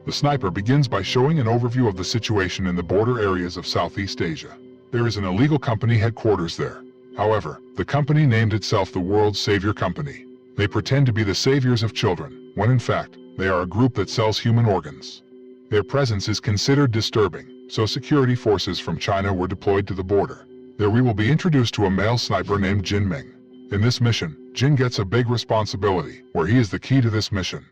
The sniper begins by showing an overview of the situation in the border areas of Southeast Asia. There is an illegal company headquarters there. However, the company named itself the World Savior Company. They pretend to be the saviors of children, when in fact, they are a group that sells human organs. Their presence is considered disturbing, so security forces from China were deployed to the border. There we will be introduced to a male sniper named Jin Ming. In this mission, Jin gets a big responsibility, where he is the key to this mission.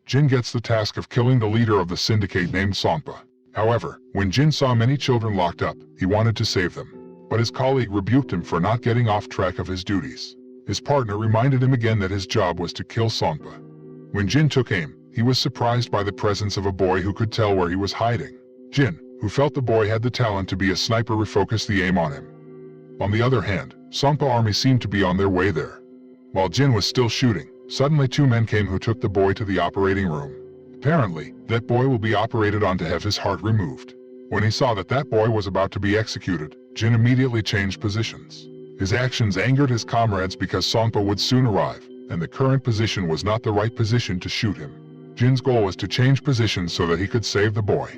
Jin gets the task of killing the leader of the syndicate named Songpa. However, when Jin saw many children locked up, he wanted to save them. But his colleague rebuked him for not getting off track of his duties. His partner reminded him again that his job was to kill Songpa. When Jin took aim, he was surprised by the presence of a boy who could tell where he was hiding. Jin, who felt the boy had the talent to be a sniper, refocused the aim on him. On the other hand, Songpa army seemed to be on their way there. While Jin was still shooting, suddenly two men came who took the boy to the operating room. Apparently, that boy will be operated on to have his heart removed. When he saw that that boy was about to be executed, Jin immediately changed positions. His actions angered his comrades because Songpa would soon arrive, and the current position was not the right position to shoot him. Jin's goal was to change positions so that he could save the boy.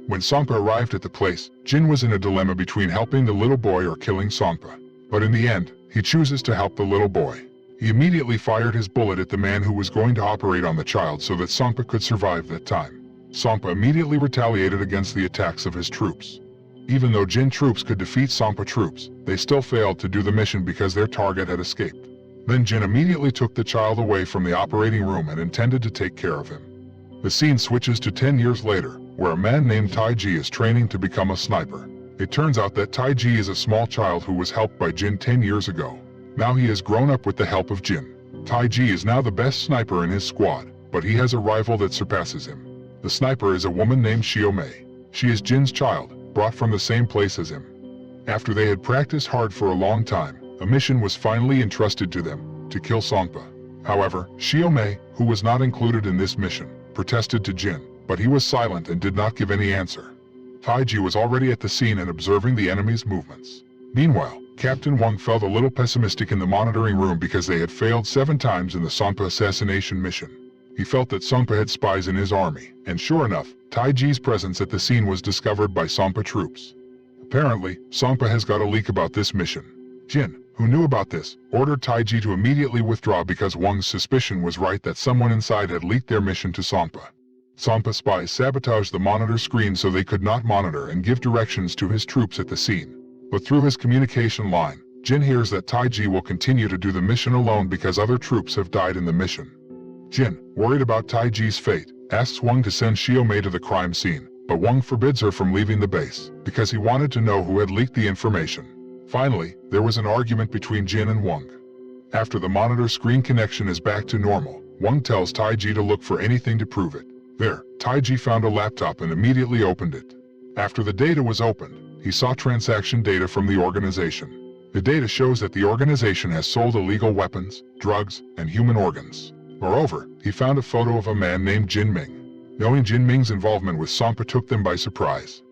When Songpa arrived at the place, Jin was in a dilemma between helping the little boy or killing Songpa. But in the end, he chooses to help the little boy. He immediately fired his bullet at the man who was going to operate on the child so that Songpa could survive that time. Songpa immediately retaliated against the attacks of his troops. Even though Jin troops could defeat Songpa troops, they still failed to do the mission because their target had escaped. Then Jin immediately took the child away from the operating room and intended to take care of him. The scene switches to 10 years later, where a man named Taiji is training to become a sniper. It turns out that Taiji is a small child who was helped by Jin 10 years ago. Now he has grown up with the help of Jin. Taiji is now the best sniper in his squad, but he has a rival that surpasses him. The sniper is a woman named Xiaomei. She is Jin's child, brought from the same place as him. After they had practiced hard for a long time, a mission was finally entrusted to them, to kill Songpa. However, Xiaomei, who was not included in this mission, protested to Jin, but he was silent and did not give any answer. Taiji was already at the scene and observing the enemy's movements. Meanwhile, Captain Wang felt a little pessimistic in the monitoring room because they had failed 7 times in the Songpa assassination mission. He felt that Songpa had spies in his army, and sure enough, Taiji's presence at the scene was discovered by Songpa troops. Apparently, Songpa has got a leak about this mission. Jin, who knew about this, ordered Taiji to immediately withdraw because Wang's suspicion was right that someone inside had leaked their mission to Songpa. Songpa spies sabotaged the monitor screen so they could not monitor and give directions to his troops at the scene. But through his communication line, Jin hears that Taiji will continue to do the mission alone because other troops have died in the mission. Jin, worried about Taiji's fate, asks Wang to send Xiaomei to the crime scene, but Wang forbids her from leaving the base, because he wanted to know who had leaked the information. Finally, there was an argument between Jin and Wang. After the monitor screen connection is back to normal, Wang tells Taiji to look for anything to prove it. There, Taiji found a laptop and immediately opened it. After the data was opened, he saw transaction data from the organization. The data shows that the organization has sold illegal weapons, drugs, and human organs. Moreover, he found a photo of a man named Jin Ming. Knowing Jin Ming's involvement with Songpa took them by surprise.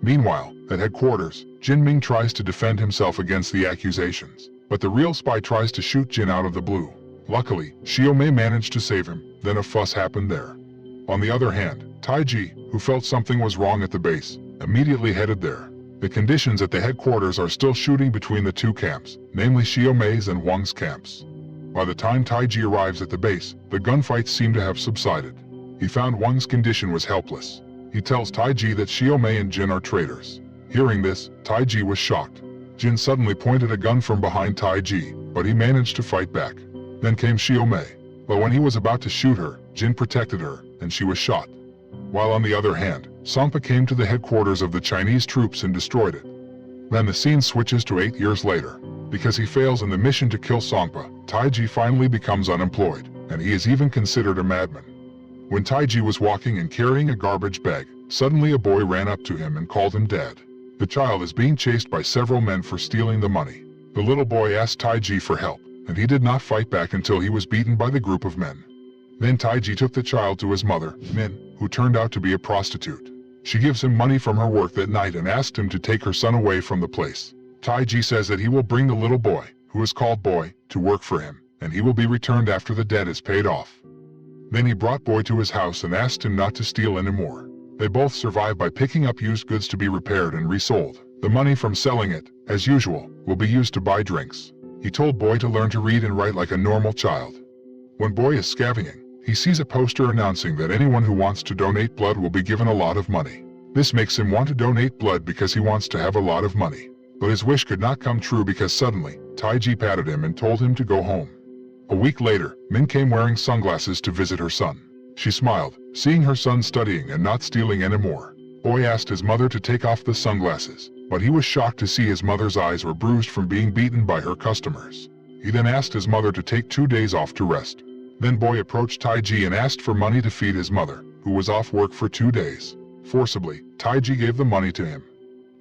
Meanwhile, at headquarters, Jin Ming tries to defend himself against the accusations, but the real spy tries to shoot Jin out of the blue. Luckily, Xiaomei managed to save him, then a fuss happened there. On the other hand, Taiji, who felt something was wrong at the base, immediately headed there. The conditions at the headquarters are still shooting between the two camps, namely Xiaomei's and Wang's camps. By the time Taiji arrives at the base, the gunfights seem to have subsided. He found Wang's condition was helpless. He tells Taiji that Xiaomei and Jin are traitors. Hearing this, Taiji was shocked. Jin suddenly pointed a gun from behind Taiji, but he managed to fight back. Then came Xiaomei. But when he was about to shoot her, Jin protected her, and she was shot. While on the other hand, Songpa came to the headquarters of the Chinese troops and destroyed it. Then the scene switches to 8 years later. Because he fails in the mission to kill Songpa, Taiji finally becomes unemployed, and he is even considered a madman. When Taiji was walking and carrying a garbage bag, suddenly a boy ran up to him and called him Dad. The child is being chased by several men for stealing the money. The little boy asked Taiji for help, and he did not fight back until he was beaten by the group of men. Then Taiji took the child to his mother, Min, who turned out to be a prostitute. She gives him money from her work that night and asked him to take her son away from the place. Taiji says that he will bring the little boy, who is called Boy, to work for him, and he will be returned after the debt is paid off. Then he brought Boy to his house and asked him not to steal anymore. They both survived by picking up used goods to be repaired and resold. The money from selling it, as usual, will be used to buy drinks. He told Boy to learn to read and write like a normal child. When Boy is scavenging, he sees a poster announcing that anyone who wants to donate blood will be given a lot of money. This makes him want to donate blood because he wants to have a lot of money. But his wish could not come true because suddenly, Taiji patted him and told him to go home. A week later, Min came wearing sunglasses to visit her son. She smiled, seeing her son studying and not stealing anymore. Boy asked his mother to take off the sunglasses, but he was shocked to see his mother's eyes were bruised from being beaten by her customers. He then asked his mother to take 2 days off to rest. Then Boy approached Taiji and asked for money to feed his mother, who was off work for 2 days. Forcibly, Taiji gave the money to him.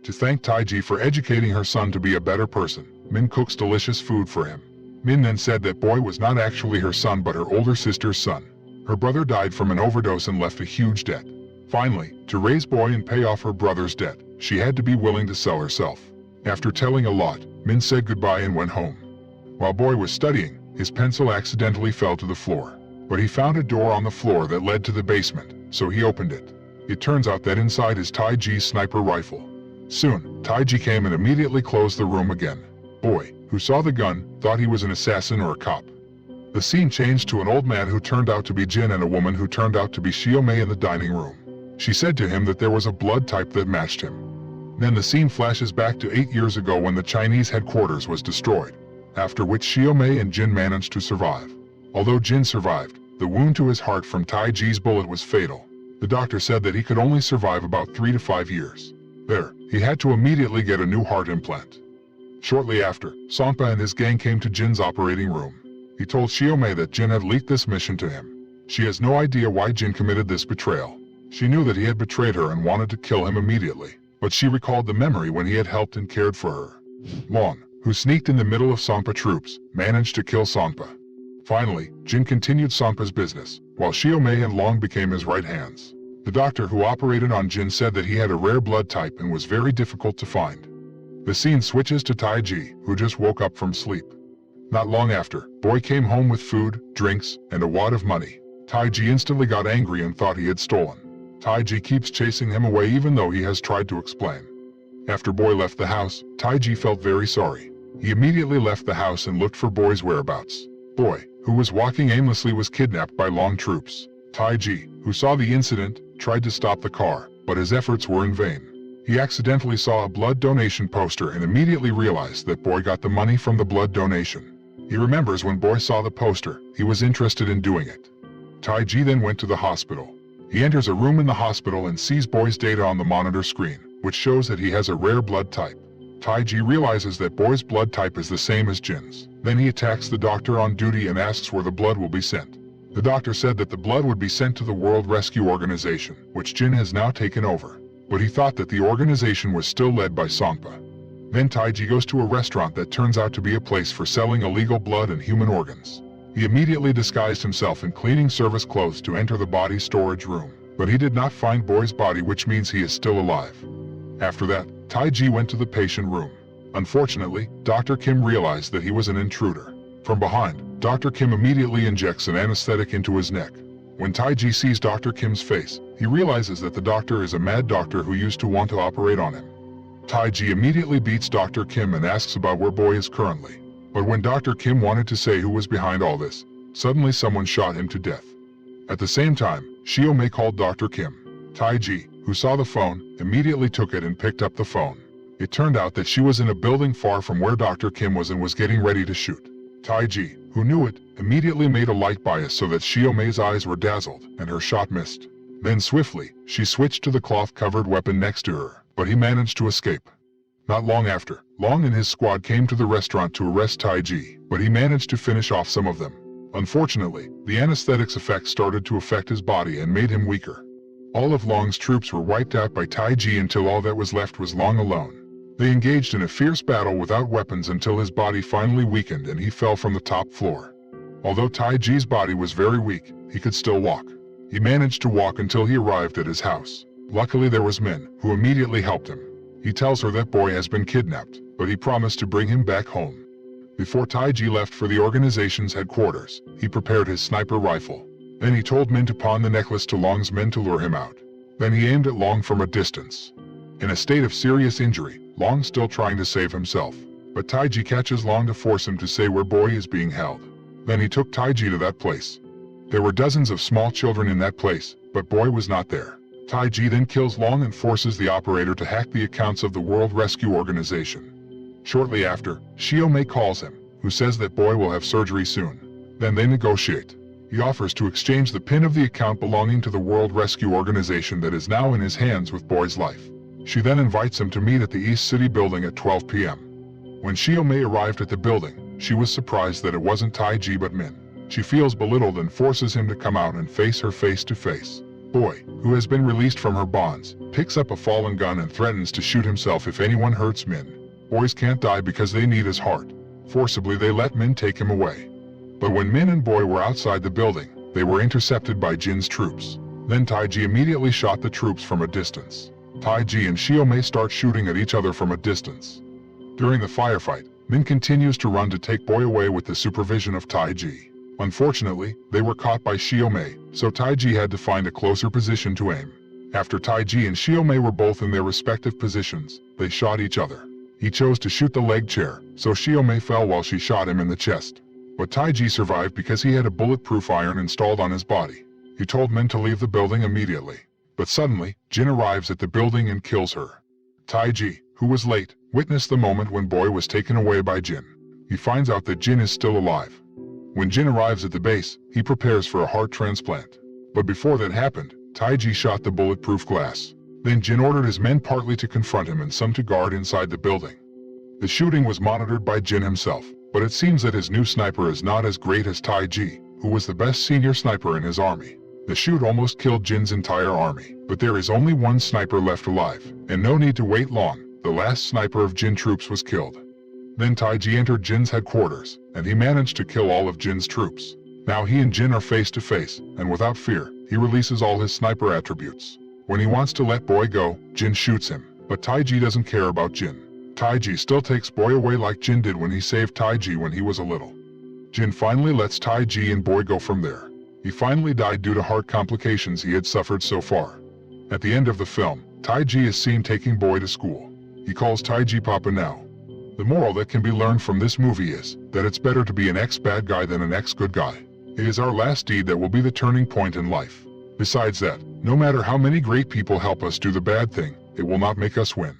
To thank Taiji for educating her son to be a better person, Min cooks delicious food for him. Min then said that Boy was not actually her son but her older sister's son. Her brother died from an overdose and left a huge debt. Finally, to raise Boy and pay off her brother's debt, she had to be willing to sell herself. After telling a lot, Min said goodbye and went home. While Boy was studying, his pencil accidentally fell to the floor. But he found a door on the floor that led to the basement, so he opened it. It turns out that inside is Taiji's sniper rifle. Soon, Taiji came and immediately closed the room again. Boy, who saw the gun, thought he was an assassin or a cop. The scene changed to an old man who turned out to be Jin and a woman who turned out to be Xiaomei in the dining room. She said to him that there was a blood type that matched him. Then the scene flashes back to 8 years ago when the Chinese headquarters was destroyed, after which Xiaomei and Jin managed to survive. Although Jin survived, the wound to his heart from Taiji's bullet was fatal. The doctor said that he could only survive about 3 to 5 years. There, he had to immediately get a new heart implant. Shortly after, Sonpa and his gang came to Jin's operating room. He told Xiaomei that Jin had leaked this mission to him. She has no idea why Jin committed this betrayal. She knew that he had betrayed her and wanted to kill him immediately, but she recalled the memory when he had helped and cared for her. Long, who sneaked in the middle of Sonpa troops, managed to kill Sonpa. Finally, Jin continued Sonpa's business, while Xiaomei and Long became his right hands. The doctor who operated on Jin said that he had a rare blood type and was very difficult to find. The scene switches to Taiji, who just woke up from sleep. Not long after, Boy came home with food, drinks, and a wad of money. Taiji instantly got angry and thought he had stolen. Taiji keeps chasing him away even though he has tried to explain. After Boy left the house, Taiji felt very sorry. He immediately left the house and looked for Boy's whereabouts. Boy, who was walking aimlessly, was kidnapped by Long troops. Taiji, who saw the incident, tried to stop the car, but his efforts were in vain. He accidentally saw a blood donation poster and immediately realized that Boy got the money from the blood donation. He remembers when Boy saw the poster, he was interested in doing it. Taiji then went to the hospital. He enters a room in the hospital and sees Boy's data on the monitor screen, which shows that he has a rare blood type. Taiji realizes that Boy's blood type is the same as Jin's. Then he attacks the doctor on duty and asks where the blood will be sent. The doctor said that the blood would be sent to the World Rescue Organization, which Jin has now taken over. But he thought that the organization was still led by Songpa. Then Taiji goes to a restaurant that turns out to be a place for selling illegal blood and human organs. He immediately disguised himself in cleaning service clothes to enter the body storage room, but he did not find Boy's body, which means he is still alive. After that, Taiji went to the patient room. Unfortunately, Dr. Kim realized that he was an intruder. From behind, Dr. Kim immediately injects an anesthetic into his neck. When Taiji sees Dr. Kim's face, he realizes that the doctor is a mad doctor who used to want to operate on him. Taiji immediately beats Dr. Kim and asks about where Boy is currently. But when Dr. Kim wanted to say who was behind all this, suddenly someone shot him to death. At the same time, Xiaomei called Dr. Kim. Taiji, who saw the phone, immediately took it and picked up the phone. It turned out that she was in a building far from where Dr. Kim was and was getting ready to shoot. Taiji, who knew it, immediately made a light bias so that Xiaomei's eyes were dazzled and her shot missed. Then swiftly, she switched to the cloth-covered weapon next to her, but he managed to escape. Not long after, Long and his squad came to the restaurant to arrest Taiji, but he managed to finish off some of them. Unfortunately, the anesthetics effect started to affect his body and made him weaker. All of Long's troops were wiped out by Taiji until all that was left was Long alone. They engaged in a fierce battle without weapons until his body finally weakened and he fell from the top floor. Although Taiji's body was very weak, he could still walk. He managed to walk until he arrived at his house. Luckily there was Min, who immediately helped him. He tells her that Boy has been kidnapped, but he promised to bring him back home. Before Taiji left for the organization's headquarters, he prepared his sniper rifle. Then he told Min to pawn the necklace to Long's men to lure him out. Then he aimed at Long from a distance. In a state of serious injury, Long still trying to save himself. But Taiji catches Long to force him to say where Boy is being held. Then he took Taiji to that place. There were dozens of small children in that place, but Boy was not there. Taiji then kills Long and forces the operator to hack the accounts of the World Rescue Organization. Shortly after, Shiomei calls him, who says that Boy will have surgery soon. Then they negotiate. He offers to exchange the pin of the account belonging to the World Rescue Organization that is now in his hands with Boy's life. She then invites him to meet at the East City building at 12 p.m. When Shiomei arrived at the building, she was surprised that it wasn't Taiji but Min. She feels belittled and forces him to come out and face her face to face. Boy, who has been released from her bonds, picks up a fallen gun and threatens to shoot himself if anyone hurts Min. Boys can't die because they need his heart. Forcibly they let Min take him away. But when Min and Boy were outside the building, they were intercepted by Jin's troops. Then Taiji immediately shot the troops from a distance. Taiji and Shiomei start shooting at each other from a distance. During the firefight, Min continues to run to take Boy away with the supervision of Taiji. Unfortunately, they were caught by Shiomei, so Taiji had to find a closer position to aim. After Taiji and Shiomei were both in their respective positions, they shot each other. He chose to shoot the leg chair, so Shiomei fell while she shot him in the chest. But Taiji survived because he had a bulletproof iron installed on his body. He told Min to leave the building immediately. But suddenly, Jin arrives at the building and kills her. Taiji, who was late, witnessed the moment when Boy was taken away by Jin. He finds out that Jin is still alive. When Jin arrives at the base, he prepares for a heart transplant. But before that happened, Taiji shot the bulletproof glass. Then Jin ordered his men partly to confront him and some to guard inside the building. The shooting was monitored by Jin himself, but it seems that his new sniper is not as great as Taiji, who was the best senior sniper in his army. The shoot almost killed Jin's entire army, but there is only one sniper left alive, and no need to wait long. The last sniper of Jin troops was killed. Then Taiji entered Jin's headquarters, and he managed to kill all of Jin's troops. Now he and Jin are face to face, and without fear, he releases all his sniper attributes. When he wants to let Boy go, Jin shoots him, but Taiji doesn't care about Jin. Taiji still takes Boy away like Jin did when he saved Taiji when he was a little. Jin finally lets Taiji and Boy go from there. He finally died due to heart complications he had suffered so far. At the end of the film, Taiji is seen taking Boy to school. He calls Taiji Papa now. The moral that can be learned from this movie is that it's better to be an ex-bad guy than an ex-good guy. It is our last deed that will be the turning point in life. Besides that, no matter how many great people help us do the bad thing, it will not make us win.